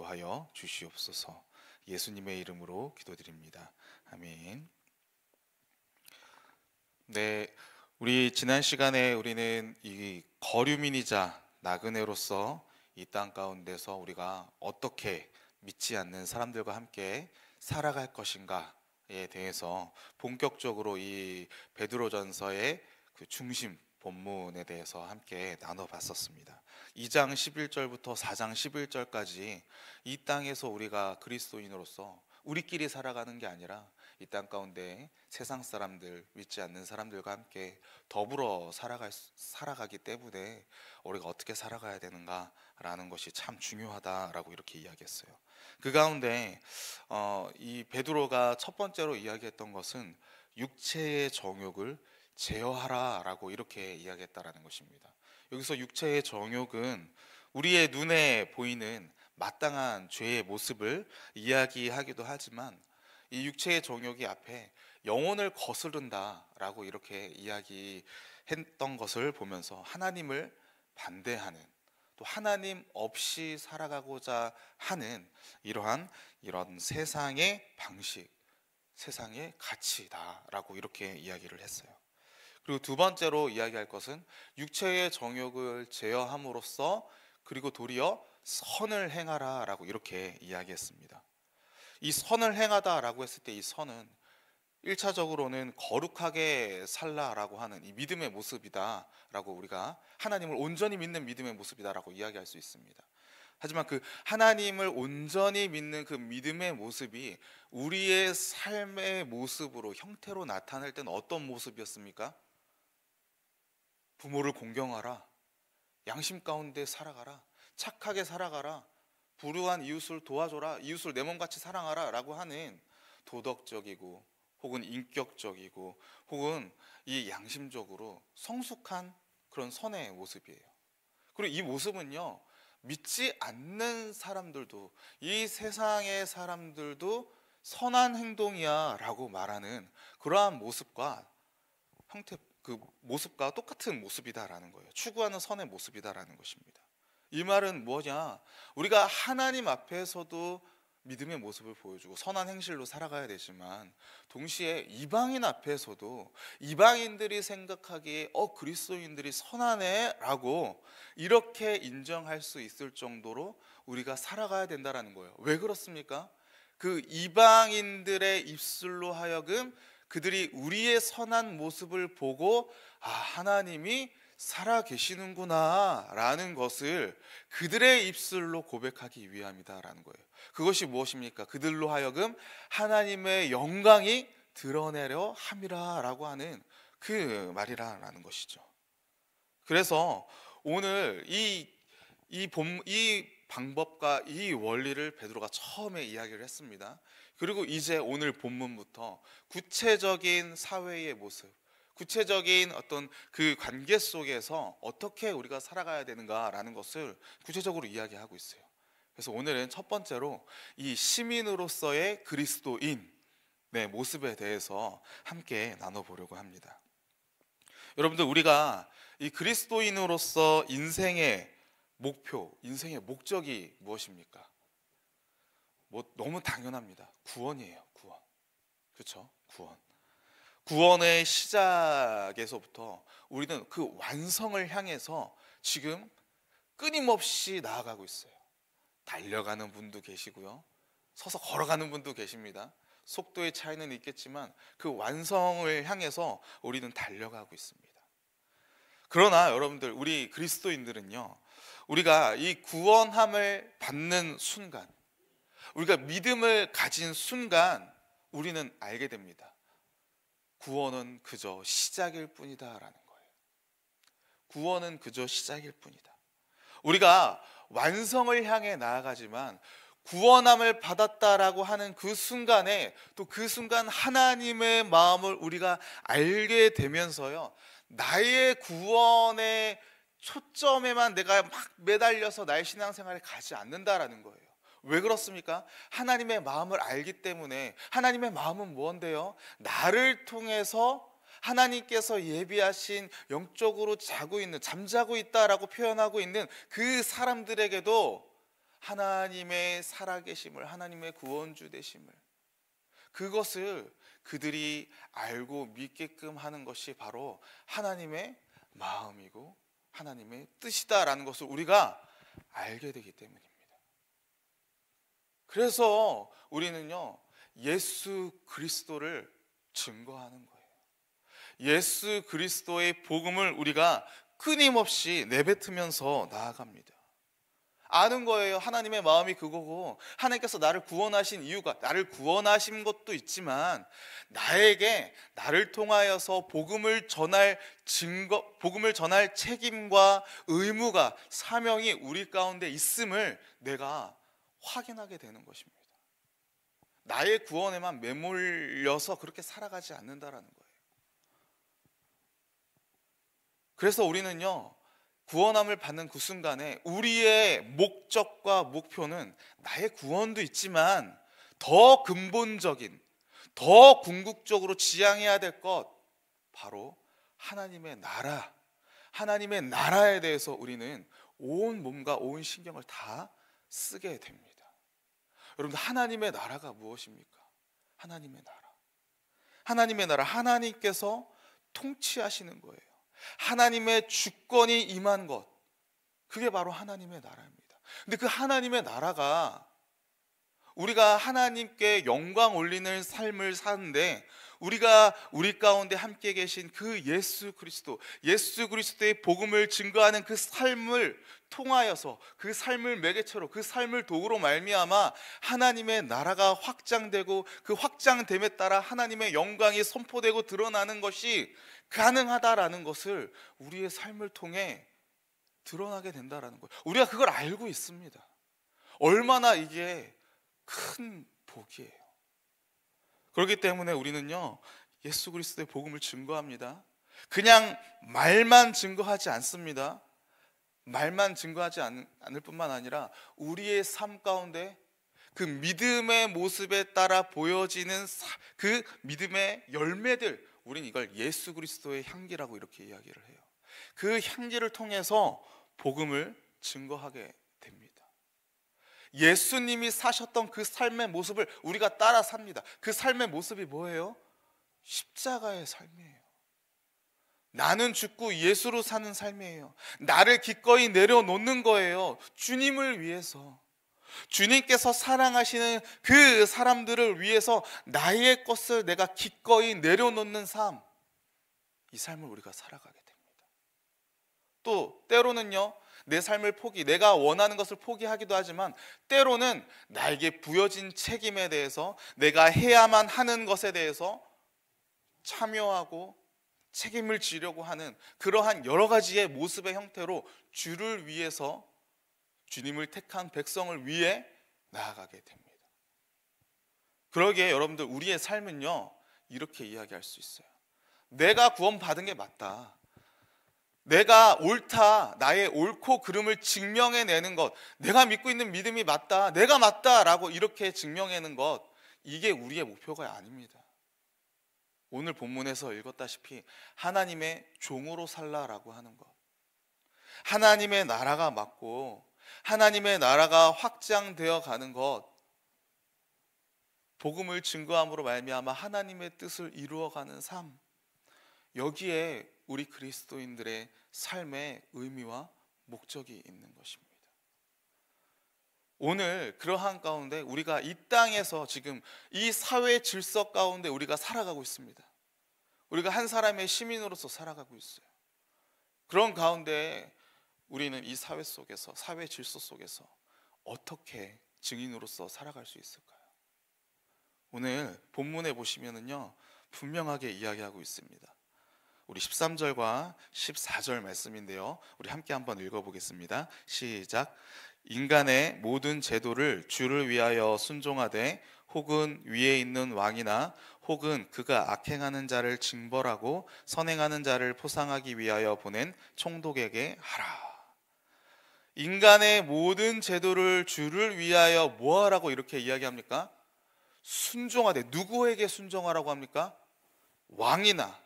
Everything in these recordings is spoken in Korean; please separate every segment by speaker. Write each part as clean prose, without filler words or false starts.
Speaker 1: 인도하여 주시옵소서. 예수님의 이름으로 기도드립니다. 아멘. 네, 우리 지난 시간에 우리는 이 거류민이자 나그네로서 이 땅 가운데서 우리가 어떻게 믿지 않는 사람들과 함께 살아갈 것인가에 대해서 본격적으로 이 베드로전서의 그 중심 본문에 대해서 함께 나눠봤었습니다. 2장 11절부터 4장 11절까지 이 땅에서 우리가 그리스도인으로서 우리끼리 살아가는 게 아니라 이 땅 가운데 세상 사람들, 믿지 않는 사람들과 함께 더불어 살아가기 때문에 우리가 어떻게 살아가야 되는가라는 것이 참 중요하다라고 이렇게 이야기했어요. 그 가운데 이 베드로가 첫 번째로 이야기했던 것은 육체의 정욕을 제어하라라고 이렇게 이야기했다라는 것입니다. 여기서 육체의 정욕은 우리의 눈에 보이는 마땅한 죄의 모습을 이야기하기도 하지만 이 육체의 정욕이 앞에 영혼을 거스른다라고 이렇게 이야기했던 것을 보면서 하나님을 반대하는, 또 하나님 없이 살아가고자 하는 이런 세상의 방식, 세상의 가치다라고 이렇게 이야기를 했어요. 그리고 두 번째로 이야기할 것은 육체의 정욕을 제어함으로써 그리고 도리어 선을 행하라라고 이렇게 이야기했습니다. 이 선을 행하다라고 했을 때 이 선은 1차적으로는 거룩하게 살라라고 하는 이 믿음의 모습이다라고, 우리가 하나님을 온전히 믿는 믿음의 모습이다라고 이야기할 수 있습니다. 하지만 그 하나님을 온전히 믿는 그 믿음의 모습이 우리의 삶의 모습으로, 형태로 나타날 때는 어떤 모습이었습니까? 부모를 공경하라, 양심 가운데 살아가라, 착하게 살아가라, 불우한 이웃을 도와줘라, 이웃을 내 몸같이 사랑하라 라고 하는 도덕적이고 혹은 인격적이고 혹은 이 양심적으로 성숙한 그런 선의 모습이에요. 그리고 이 모습은요, 믿지 않는 사람들도, 이 세상의 사람들도 선한 행동이야 라고 말하는 그러한 모습과 형태, 그 모습과 똑같은 모습이다라는 거예요. 추구하는 선의 모습이다라는 것입니다. 이 말은 뭐냐? 우리가 하나님 앞에서도 믿음의 모습을 보여주고 선한 행실로 살아가야 되지만 동시에 이방인 앞에서도 이방인들이 생각하기에 그리스도인들이 선하네 라고 이렇게 인정할 수 있을 정도로 우리가 살아가야 된다라는 거예요. 왜 그렇습니까? 그 이방인들의 입술로 하여금 그들이 우리의 선한 모습을 보고 하나님이 살아 계시는구나 라는 것을 그들의 입술로 고백하기 위함이다라는 거예요. 그것이 무엇입니까? 그들로 하여금 하나님의 영광이 드러내려 함이라 라고 하는 그 말이라는 것이죠. 그래서 오늘 이 방법과 이 원리를 베드로가 처음에 이야기를 했습니다. 그리고 이제 오늘 본문부터 구체적인 사회의 모습, 구체적인 어떤 그 관계 속에서 어떻게 우리가 살아가야 되는가라는 것을 구체적으로 이야기하고 있어요. 그래서 오늘은 첫 번째로 이 시민으로서의 그리스도인의 모습에 대해서 함께 나눠보려고 합니다. 여러분들, 우리가 이 그리스도인으로서 인생의 목표, 인생의 목적이 무엇입니까? 너무 당연합니다. 구원이에요. 구원. 그렇죠? 구원의 시작에서부터 우리는 그 완성을 향해서 지금 끊임없이 나아가고 있어요. 달려가는 분도 계시고요, 서서 걸어가는 분도 계십니다. 속도의 차이는 있겠지만 그 완성을 향해서 우리는 달려가고 있습니다. 그러나 여러분들, 우리 그리스도인들은요, 우리가 이 구원함을 받는 순간, 우리가 믿음을 가진 순간 우리는 알게 됩니다. 구원은 그저 시작일 뿐이다라는 거예요. 구원은 그저 시작일 뿐이다. 우리가 완성을 향해 나아가지만 구원함을 받았다라고 하는 그 순간에, 또 그 순간 하나님의 마음을 우리가 알게 되면서요, 나의 구원의 초점에만 내가 막 매달려서 나의 신앙생활에 가지 않는다라는 거예요. 왜 그렇습니까? 하나님의 마음을 알기 때문에. 하나님의 마음은 무엇인데요? 나를 통해서 하나님께서 예비하신 영적으로 잠자고 있다라고 표현하고 있는 그 사람들에게도 하나님의 살아계심을, 하나님의 구원주 되심을, 그것을 그들이 알고 믿게끔 하는 것이 바로 하나님의 마음이고 하나님의 뜻이다라는 것을 우리가 알게 되기 때문입니다. 그래서 우리는요, 예수 그리스도를 증거하는 거예요. 예수 그리스도의 복음을 우리가 끊임없이 내뱉으면서 나아갑니다. 아는 거예요. 하나님의 마음이 그거고, 하나님께서 나를 구원하신 이유가, 나를 구원하신 것도 있지만 나에게, 나를 통하여서 복음을 전할 복음을 전할 책임과 의무가, 사명이 우리 가운데 있음을 내가 확인하게 되는 것입니다. 나의 구원에만 매몰려서 그렇게 살아가지 않는다라는 거예요. 그래서 우리는요, 구원함을 받는 그 순간에 우리의 목적과 목표는 나의 구원도 있지만 더 근본적인, 더 궁극적으로 지향해야 될 것, 바로 하나님의 나라, 하나님의 나라에 대해서 우리는 온 몸과 온 신경을 다 쓰게 됩니다. 여러분들, 하나님의 나라가 무엇입니까? 하나님의 나라, 하나님의 나라, 하나님께서 통치하시는 거예요. 하나님의 주권이 임한 것, 그게 바로 하나님의 나라입니다. 근데 그 하나님의 나라가, 우리가 하나님께 영광 올리는 삶을 사는데 우리가 우리 가운데 함께 계신 그 예수 그리스도, 예수 그리스도의 복음을 증거하는 그 삶을 통하여서, 그 삶을 매개체로, 그 삶을 도구로 말미암아 하나님의 나라가 확장되고, 그 확장됨에 따라 하나님의 영광이 선포되고 드러나는 것이 가능하다라는 것을 우리의 삶을 통해 드러나게 된다라는 거예요. 우리가 그걸 알고 있습니다. 얼마나 이게 큰 복이에요. 그렇기 때문에 우리는요, 예수 그리스도의 복음을 증거합니다. 그냥 말만 증거하지 않습니다. 말만 증거하지 않을 뿐만 아니라 우리의 삶 가운데 그 믿음의 모습에 따라 보여지는 그 믿음의 열매들, 우리는 이걸 예수 그리스도의 향기라고 이렇게 이야기를 해요. 그 향기를 통해서 복음을 증거하게 됩니다. 예수님이 사셨던 그 삶의 모습을 우리가 따라 삽니다. 그 삶의 모습이 뭐예요? 십자가의 삶이에요. 나는 죽고 예수로 사는 삶이에요. 나를 기꺼이 내려놓는 거예요. 주님을 위해서, 주님께서 사랑하시는 그 사람들을 위해서 나의 것을 내가 기꺼이 내려놓는 삶, 이 삶을 우리가 살아가게 됩니다. 또 때로는요, 내 삶을 내가 원하는 것을 포기하기도 하지만, 때로는 나에게 부여진 책임에 대해서, 내가 해야만 하는 것에 대해서 참여하고 책임을 지려고 하는 그러한 여러 가지의 모습의 형태로 주를 위해서, 주님을 택한 백성을 위해 나아가게 됩니다. 그러기에 여러분들, 우리의 삶은요, 이렇게 이야기할 수 있어요. 내가 구원받은 게 맞다, 내가 옳다, 나의 옳고 그름을 증명해내는 것, 내가 믿고 있는 믿음이 맞다, 내가 맞다라고 이렇게 증명해내는 것, 이게 우리의 목표가 아닙니다. 오늘 본문에서 읽었다시피 하나님의 종으로 살라라고 하는 것, 하나님의 나라가 맞고 하나님의 나라가 확장되어 가는 것, 복음을 증거함으로 말미암아 하나님의 뜻을 이루어가는 삶, 여기에 우리 그리스도인들의 삶의 의미와 목적이 있는 것입니다. 오늘 그러한 가운데 우리가 이 땅에서 지금 이 사회 질서 가운데 우리가 살아가고 있습니다. 우리가 한 사람의 시민으로서 살아가고 있어요. 그런 가운데 우리는 이 사회 속에서, 사회 질서 속에서 어떻게 증인으로서 살아갈 수 있을까요? 오늘 본문에 보시면은요, 분명하게 이야기하고 있습니다. 우리 13절과 14절 말씀인데요, 우리 함께 한번 읽어보겠습니다. 시작. 인간의 모든 제도를 주를 위하여 순종하되, 혹은 위에 있는 왕이나 혹은 그가 악행하는 자를 징벌하고 선행하는 자를 포상하기 위하여 보낸 총독에게 하라. 인간의 모든 제도를 주를 위하여 뭐하라고 이렇게 이야기합니까? 순종하되. 누구에게 순종하라고 합니까? 왕이나,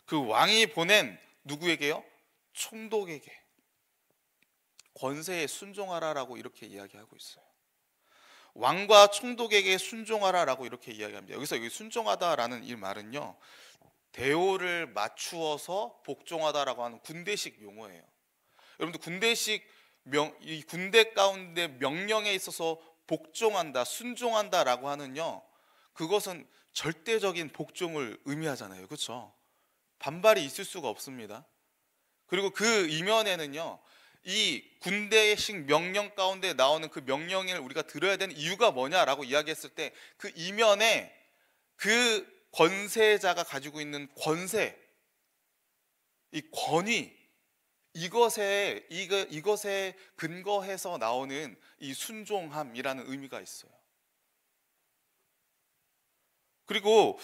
Speaker 1: 그 왕이 보낸 누구에게요? 총독에게. 권세에 순종하라라고 이렇게 이야기하고 있어요. 왕과 총독에게 순종하라라고 이렇게 이야기합니다. 여기서 여기 순종하다라는 이 말은요, 대오를 맞추어서 복종하다라고 하는 군대식 용어예요. 여러분들 이 군대 가운데 명령에 있어서 복종한다, 순종한다라고 하는요, 그것은 절대적인 복종을 의미하잖아요. 그렇죠? 반발이 있을 수가 없습니다. 그리고 그 이면에는요, 이 군대식 명령 가운데 나오는 그 명령을 우리가 들어야 되는 이유가 뭐냐라고 이야기했을 때 그 이면에 그 권세자가 가지고 있는 권세, 이 권위, 이것에 근거해서 나오는 이 순종함이라는 의미가 있어요. 그리고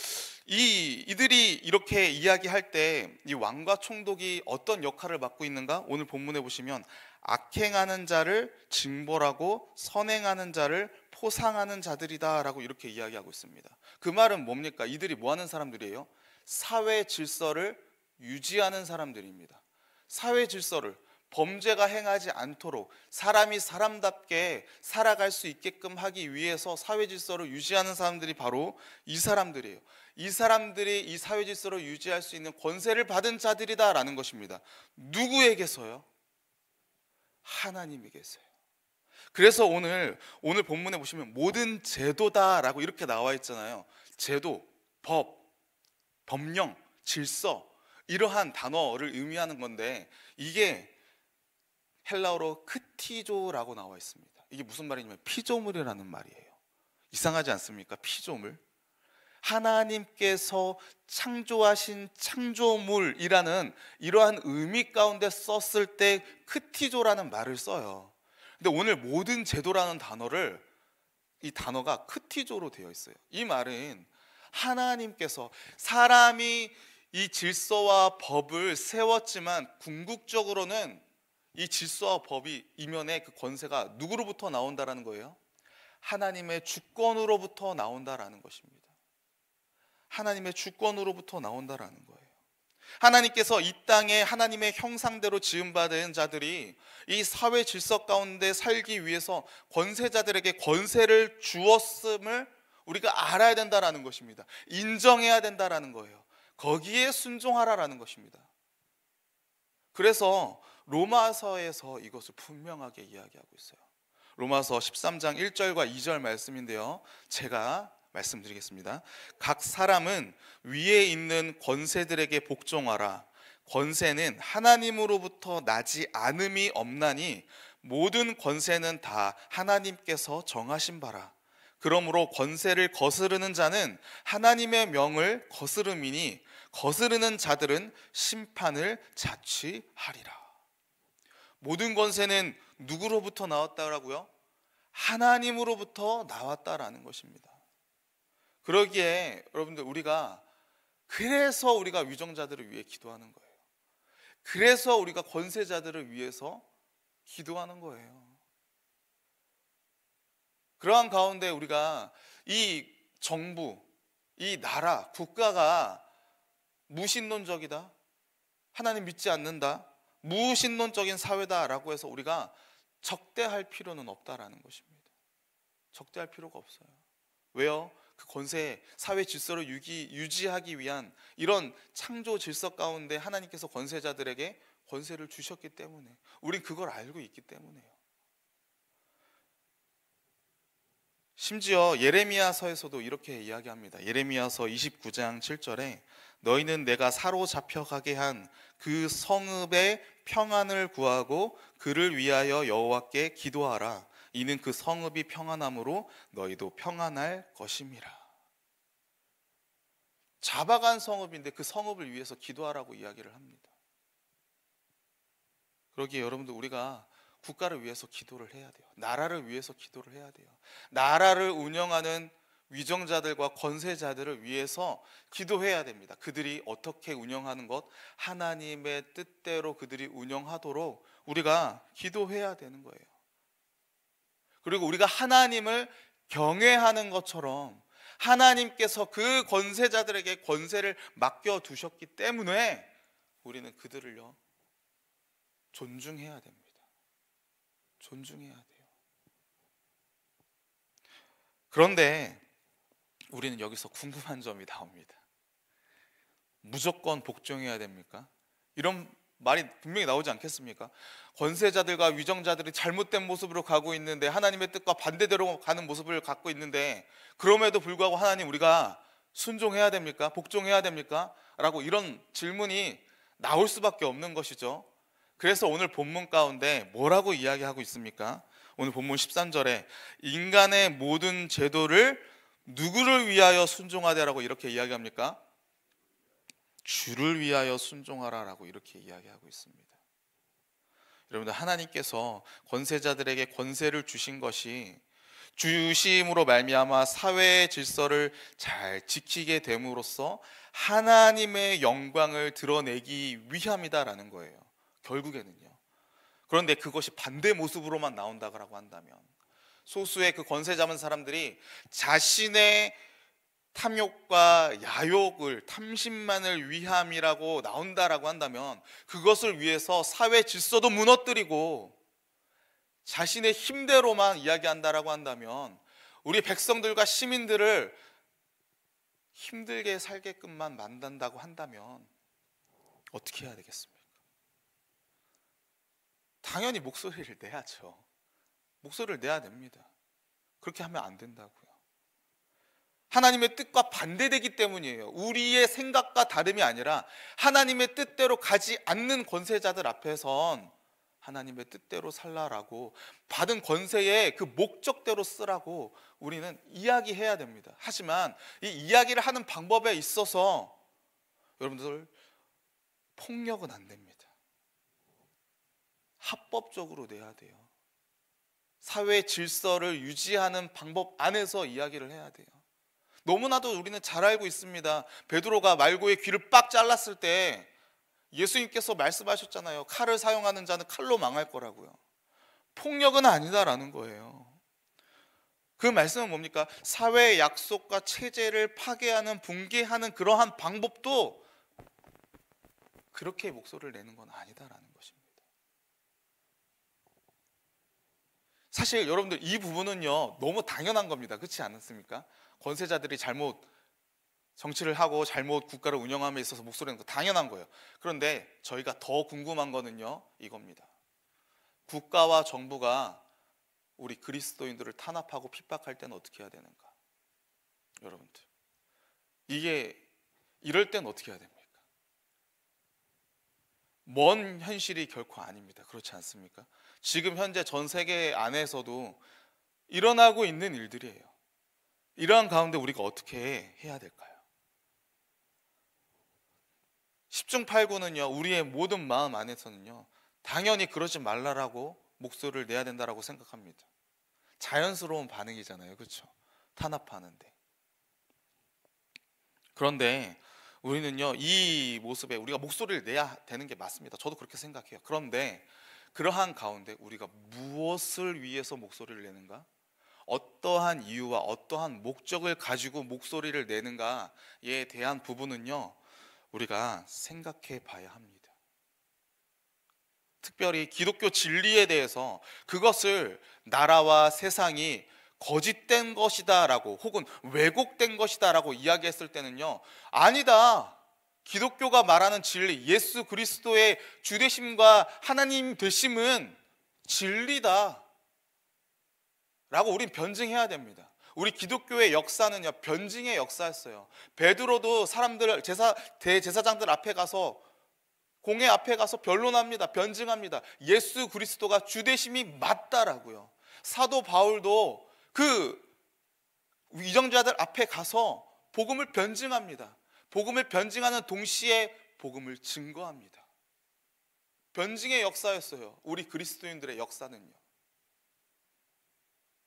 Speaker 1: 이들이 이렇게 이야기할 때 이 왕과 총독이 어떤 역할을 맡고 있는가? 오늘 본문에 보시면 악행하는 자를 징벌하고 선행하는 자를 포상하는 자들이다라고 이렇게 이야기하고 있습니다. 그 말은 뭡니까? 이들이 뭐 하는 사람들이에요? 사회 질서를 유지하는 사람들입니다. 사회 질서를, 범죄가 행하지 않도록 사람이 사람답게 살아갈 수 있게끔 하기 위해서 사회 질서를 유지하는 사람들이 바로 이 사람들이에요. 이 사람들이 이 사회 질서를 유지할 수 있는 권세를 받은 자들이다라는 것입니다. 누구에게서요? 하나님에게서요. 그래서 오늘 본문에 보시면 모든 제도다라고 이렇게 나와 있잖아요. 제도, 법, 법령, 질서, 이러한 단어를 의미하는 건데, 이게 헬라어로 크티조라고 나와 있습니다. 이게 무슨 말이냐면 피조물이라는 말이에요. 이상하지 않습니까? 피조물. 하나님께서 창조하신 창조물이라는 이러한 의미 가운데 썼을 때 크티조라는 말을 써요. 근데 오늘 모든 제도라는 단어를, 이 단어가 크티조로 되어 있어요. 이 말은 하나님께서, 사람이 이 질서와 법을 세웠지만 궁극적으로는 이 질서와 법이 이면에 그 권세가 누구로부터 나온다라는 거예요? 하나님의 주권으로부터 나온다라는 것입니다. 하나님의 주권으로부터 나온다라는 거예요. 하나님께서 이 땅에 하나님의 형상대로 지음받은 자들이 이 사회 질서 가운데 살기 위해서 권세자들에게 권세를 주었음을 우리가 알아야 된다라는 것입니다. 인정해야 된다라는 거예요. 거기에 순종하라라는 것입니다. 그래서 로마서에서 이것을 분명하게 이야기하고 있어요. 로마서 13장 1절과 2절 말씀인데요, 제가 말씀드리겠습니다. 각 사람은 위에 있는 권세들에게 복종하라. 권세는 하나님으로부터 나지 않음이 없나니 모든 권세는 다 하나님께서 정하신 바라. 그러므로 권세를 거스르는 자는 하나님의 명을 거스름이니 거스르는 자들은 심판을 자취하리라. 모든 권세는 누구로부터 나왔다라고요? 하나님으로부터 나왔다라는 것입니다. 그러기에 여러분들, 그래서 우리가 위정자들을 위해 기도하는 거예요. 그래서 우리가 권세자들을 위해서 기도하는 거예요. 그러한 가운데 우리가 이 정부, 이 나라, 국가가 무신론적이다, 하나님 믿지 않는다, 무신론적인 사회다라고 해서 우리가 적대할 필요는 없다라는 것입니다. 적대할 필요가 없어요. 왜요? 그 권세, 사회 질서를 유지하기 위한 이런 창조 질서 가운데 하나님께서 권세자들에게 권세를 주셨기 때문에, 우린 그걸 알고 있기 때문에요. 심지어 예레미야서에서도 이렇게 이야기합니다. 예레미야서 29장 7절에 너희는 내가 사로잡혀 가게 한 그 성읍의 평안을 구하고 그를 위하여 여호와께 기도하라. 이는 그 성읍이 평안함으로 너희도 평안할 것임이라. 잡아간 성읍인데 그 성읍을 위해서 기도하라고 이야기를 합니다. 그러기에 여러분들, 우리가 국가를 위해서 기도를 해야 돼요. 나라를 위해서 기도를 해야 돼요. 나라를 운영하는 위정자들과 권세자들을 위해서 기도해야 됩니다. 그들이 어떻게 운영하는 것, 하나님의 뜻대로 그들이 운영하도록 우리가 기도해야 되는 거예요. 그리고 우리가 하나님을 경외하는 것처럼 하나님께서 그 권세자들에게 권세를 맡겨두셨기 때문에 우리는 그들을요 존중해야 됩니다. 존중해야 돼요. 그런데 우리는 여기서 궁금한 점이 나옵니다. 무조건 복종해야 됩니까? 이런 말이 분명히 나오지 않겠습니까? 권세자들과 위정자들이 잘못된 모습으로 가고 있는데, 하나님의 뜻과 반대대로 가는 모습을 갖고 있는데, 그럼에도 불구하고 하나님, 우리가 순종해야 됩니까? 복종해야 됩니까? 라고 이런 질문이 나올 수밖에 없는 것이죠. 그래서 오늘 본문 가운데 뭐라고 이야기하고 있습니까? 오늘 본문 13절에 인간의 모든 제도를 누구를 위하여 순종하되라고 이렇게 이야기합니까? 주를 위하여 순종하라라고 이렇게 이야기하고 있습니다. 여러분들, 하나님께서 권세자들에게 권세를 주신 것이 주심으로 말미암아 사회의 질서를 잘 지키게 됨으로써 하나님의 영광을 드러내기 위함이다라는 거예요, 결국에는요. 그런데 그것이 반대 모습으로만 나온다고 한다면, 소수의 그 권세 잡은 사람들이 자신의 탐욕과 야욕을, 탐심만을 위함이라고 나온다라고 한다면, 그것을 위해서 사회 질서도 무너뜨리고 자신의 힘대로만 이야기한다라고 한다면, 우리 백성들과 시민들을 힘들게 살게끔만 만든다고 한다면 어떻게 해야 되겠습니까? 당연히 목소리를 내야죠. 목소리를 내야 됩니다. 그렇게 하면 안 된다고요. 하나님의 뜻과 반대되기 때문이에요. 우리의 생각과 다름이 아니라 하나님의 뜻대로 가지 않는 권세자들 앞에선 하나님의 뜻대로 살라라고, 받은 권세의 그 목적대로 쓰라고 우리는 이야기해야 됩니다. 하지만 이 이야기를 하는 방법에 있어서 여러분들, 폭력은 안 됩니다. 합법적으로 내야 돼요. 사회 질서를 유지하는 방법 안에서 이야기를 해야 돼요. 너무나도 우리는 잘 알고 있습니다. 베드로가 말고의 귀를 빡 잘랐을 때 예수님께서 말씀하셨잖아요. 칼을 사용하는 자는 칼로 망할 거라고요. 폭력은 아니다라는 거예요. 그 말씀은 뭡니까? 사회의 약속과 체제를 파괴하는, 붕괴하는 그러한 방법도 그렇게 목소리를 내는 건 아니다라는 것입니다. 사실 여러분들, 이 부분은요 너무 당연한 겁니다. 그렇지 않습니까? 권세자들이 잘못 정치를 하고 잘못 국가를 운영함에 있어서 목소리는 거 당연한 거예요. 그런데 저희가 더 궁금한 거는요 이겁니다. 국가와 정부가 우리 그리스도인들을 탄압하고 핍박할 때는 어떻게 해야 되는가? 여러분들, 이럴 때는 어떻게 해야 됩니까? 먼 현실이 결코 아닙니다. 그렇지 않습니까? 지금 현재 전 세계 안에서도 일어나고 있는 일들이에요. 이러한 가운데 우리가 어떻게 해야 될까요? 10중 8구는요 우리의 모든 마음 안에서는요 당연히 그러지 말라라고 목소리를 내야 된다라고 생각합니다. 자연스러운 반응이잖아요, 그렇죠? 탄압하는데. 그런데 우리는요 이 모습에 우리가 목소리를 내야 되는 게 맞습니다. 저도 그렇게 생각해요. 그런데 그러한 가운데 우리가 무엇을 위해서 목소리를 내는가? 어떠한 이유와 어떠한 목적을 가지고 목소리를 내는가에 대한 부분은요 우리가 생각해 봐야 합니다. 특별히 기독교 진리에 대해서 그것을 나라와 세상이 거짓된 것이다 라고, 혹은 왜곡된 것이다 라고 이야기했을 때는요, 아니다, 기독교가 말하는 진리, 예수 그리스도의 주되심과 하나님 되심은 진리다 라고 우린 변증해야 됩니다. 우리 기독교의 역사는요 변증의 역사였어요. 베드로도 사람들, 대제사장들 앞에 가서, 공회 앞에 가서 변론합니다. 변증합니다. 예수 그리스도가 주되심이 맞다라고요. 사도 바울도 그 위정자들 앞에 가서 복음을 변증합니다. 복음을 변증하는 동시에 복음을 증거합니다. 변증의 역사였어요. 우리 그리스도인들의 역사는요.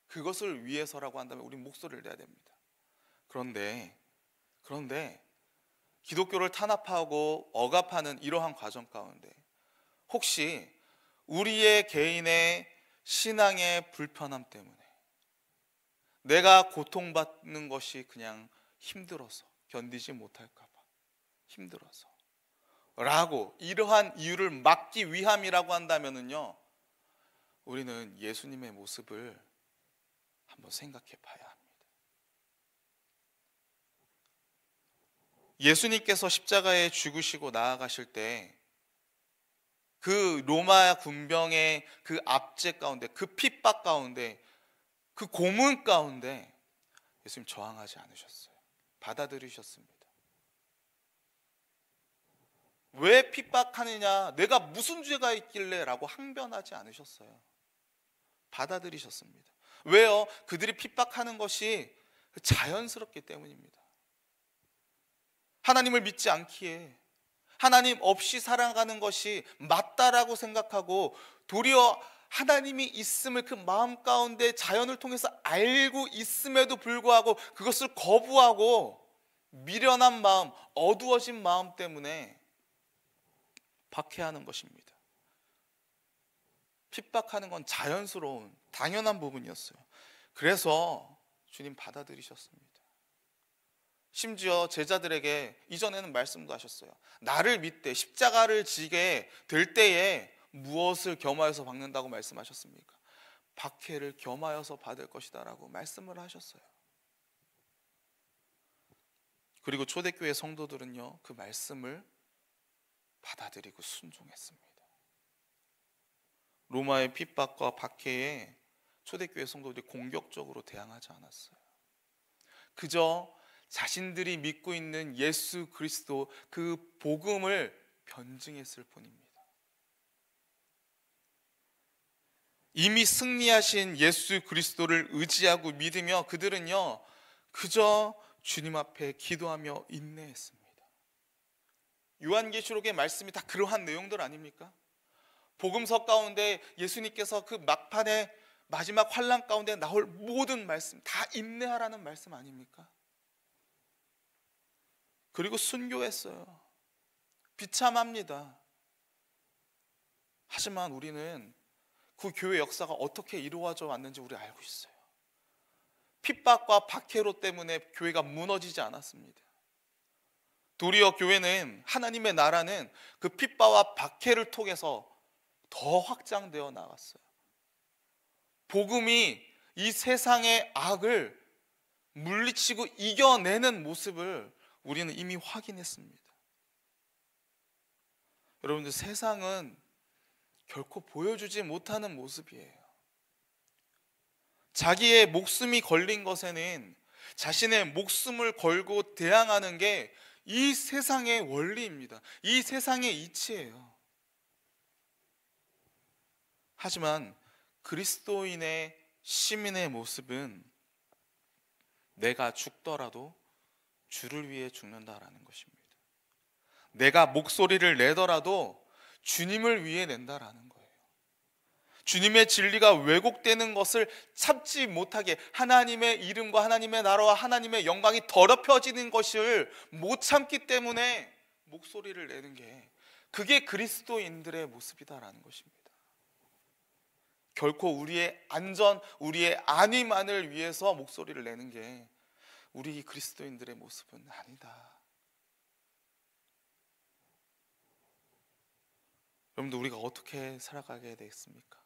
Speaker 1: 그것을 위해서라고 한다면 우리 목소리를 내야 됩니다. 그런데 기독교를 탄압하고 억압하는 이러한 과정 가운데 혹시 우리의 개인의 신앙의 불편함 때문에 내가 고통받는 것이 그냥 힘들어서, 견디지 못할까 봐 힘들어서 라고 이러한 이유를 막기 위함이라고 한다면은요 우리는 예수님의 모습을 한번 생각해 봐야 합니다. 예수님께서 십자가에 죽으시고 나아가실 때 그 로마 군병의 그 압제 가운데, 그 핍박 가운데, 그 고문 가운데 예수님 저항하지 않으셨어요. 받아들이셨습니다. 왜 핍박하느냐, 내가 무슨 죄가 있길래 라고 항변하지 않으셨어요. 받아들이셨습니다. 왜요? 그들이 핍박하는 것이 자연스럽기 때문입니다. 하나님을 믿지 않기에 하나님 없이 살아가는 것이 맞다라고 생각하고, 도리어 하나님이 있음을 그 마음 가운데 자연을 통해서 알고 있음에도 불구하고 그것을 거부하고 미련한 마음, 어두워진 마음 때문에 박해하는 것입니다. 핍박하는 건 자연스러운 당연한 부분이었어요. 그래서 주님 받아들이셨습니다. 심지어 제자들에게 이전에는 말씀도 하셨어요. 나를 믿되 십자가를 지게 될 때에 무엇을 겸하여서 받는다고 말씀하셨습니까? 박해를 겸하여서 받을 것이다 라고 말씀을 하셨어요. 그리고 초대교회 성도들은요, 그 말씀을 받아들이고 순종했습니다. 로마의 핍박과 박해에 초대교회 성도들이 공격적으로 대항하지 않았어요. 그저 자신들이 믿고 있는 예수 그리스도 그 복음을 변증했을 뿐입니다. 이미 승리하신 예수 그리스도를 의지하고 믿으며 그들은요, 그저 주님 앞에 기도하며 인내했습니다. 요한계시록의 말씀이 다 그러한 내용들 아닙니까? 복음서 가운데 예수님께서 그 막판에 마지막 환난 가운데 나올 모든 말씀 다 인내하라는 말씀 아닙니까? 그리고 순교했어요. 비참합니다. 하지만 우리는 그 교회 역사가 어떻게 이루어져 왔는지 우리 알고 있어요. 핍박과 박해로 때문에 교회가 무너지지 않았습니다. 도리어 교회는, 하나님의 나라는 그 핍박과 박해를 통해서 더 확장되어 나갔어요. 복음이 이 세상의 악을 물리치고 이겨내는 모습을 우리는 이미 확인했습니다. 여러분들, 세상은 결코 보여주지 못하는 모습이에요. 자기의 목숨이 걸린 것에는 자신의 목숨을 걸고 대항하는 게 이 세상의 원리입니다. 이 세상의 이치예요. 하지만 그리스도인의 시민의 모습은 내가 죽더라도 주를 위해 죽는다라는 것입니다. 내가 목소리를 내더라도 주님을 위해 낸다라는 거예요. 주님의 진리가 왜곡되는 것을 참지 못하게, 하나님의 이름과 하나님의 나라와 하나님의 영광이 더럽혀지는 것을 못 참기 때문에 목소리를 내는 게, 그게 그리스도인들의 모습이다라는 것입니다. 결코 우리의 안전, 우리의 안위만을 위해서 목소리를 내는 게 우리 그리스도인들의 모습은 아니다. 여러분들, 우리가 어떻게 살아가게 되겠습니까?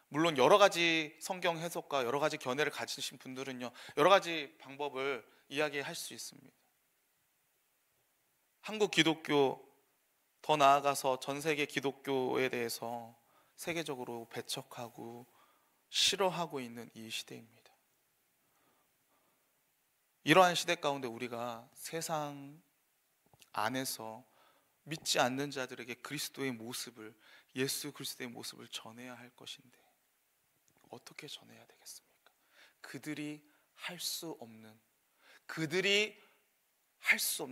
Speaker 1: 물론 여러 가지 성경 해석과 여러 가지 견해를 가지신 분들은요, 여러 가지 방법을 이야기할 수 있습니다. 한국 기독교, 더 나아가서 전 세계 기독교에 대해서 세계적으로 배척하고 싫어하고 있는 이 시대입니다. 이러한 시대 가운데 우리가 세상 안에서 믿지 않는 자들에게 그리스도의 모습을, 예수 그리스도의 모습을 전해야 할 것인데 어떻게 전해야 되겠습니까? 그들이 할 수 없는,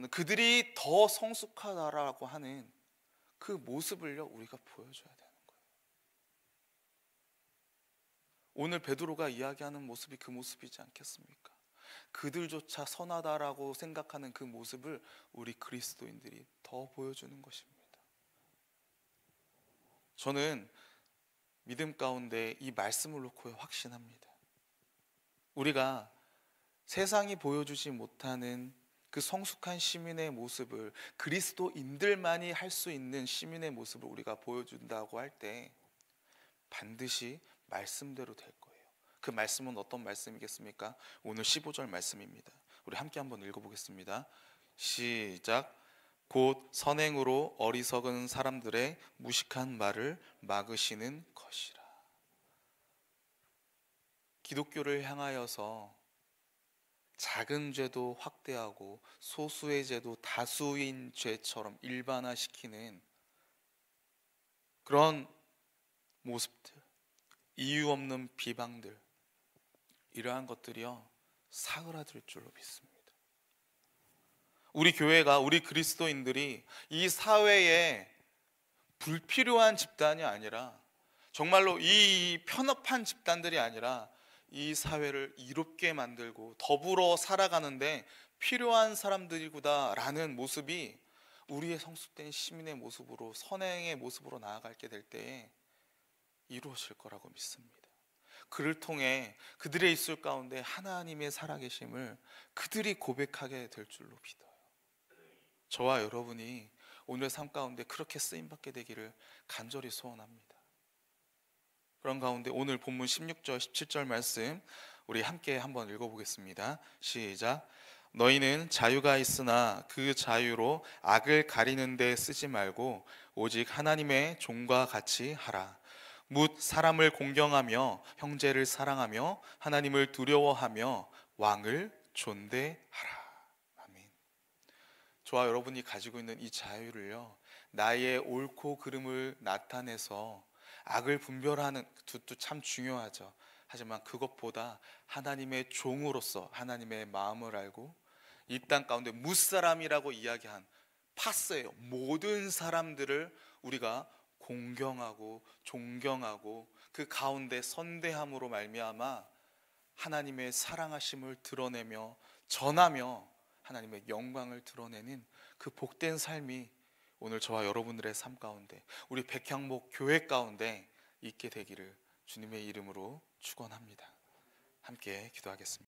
Speaker 1: 그들이 더 성숙하다라고 하는 그 모습을요, 우리가 보여줘야 되는 거예요. 오늘 베드로가 이야기하는 모습이 그 모습이지 않겠습니까? 그들조차 선하다라고 생각하는 그 모습을 우리 그리스도인들이 더 보여주는 것입니다. 저는 믿음 가운데 이 말씀을 놓고 확신합니다. 우리가 세상이 보여주지 못하는 그 성숙한 시민의 모습을, 그리스도인들만이 할 수 있는 시민의 모습을 우리가 보여준다고 할 때 반드시 말씀대로 될 거예요. 그 말씀은 어떤 말씀이겠습니까? 오늘 15절 말씀입니다. 우리 함께 한번 읽어보겠습니다. 시작. 곧 선행으로 어리석은 사람들의 무식한 말을 막으시는 것이라. 기독교를 향하여서 작은 죄도 확대하고 소수의 죄도 다수인 죄처럼 일반화시키는 그런 모습들, 이유 없는 비방들, 이러한 것들이요 사그라들 줄로 믿습니다. 우리 교회가, 우리 그리스도인들이 이 사회에 불필요한 집단이 아니라, 정말로 이 편협한 집단들이 아니라 이 사회를 이롭게 만들고 더불어 살아가는데 필요한 사람들이구나라는 모습이 우리의 성숙된 시민의 모습으로, 선행의 모습으로 나아가게 될 때에 이루어질 거라고 믿습니다. 그를 통해 그들의 입술 가운데 하나님의 살아계심을 그들이 고백하게 될 줄로 믿어요. 저와 여러분이 오늘 삶 가운데 그렇게 쓰임받게 되기를 간절히 소원합니다. 그런 가운데 오늘 본문 16절 17절 말씀 우리 함께 한번 읽어보겠습니다. 시작. 너희는 자유가 있으나 그 자유로 악을 가리는 데 쓰지 말고 오직 하나님의 종과 같이 하라. 묻 사람을 공경하며 형제를 사랑하며 하나님을 두려워하며 왕을 존대하라. 아멘. 저와 여러분이 가지고 있는 이 자유를요, 나의 옳고 그름을 나타내서 악을 분별하는 것도 참 중요하죠. 하지만 그것보다 하나님의 종으로서 하나님의 마음을 알고 이 땅 가운데 무사람이라고 이야기한 파스예요. 모든 사람들을 우리가 공경하고 존경하고 그 가운데 선대함으로 말미암아 하나님의 사랑하심을 드러내며 전하며 하나님의 영광을 드러내는 그 복된 삶이 오늘 저와 여러분들의 삶 가운데, 우리 백향목 교회 가운데 있게 되기를 주님의 이름으로 축원합니다. 함께 기도하겠습니다.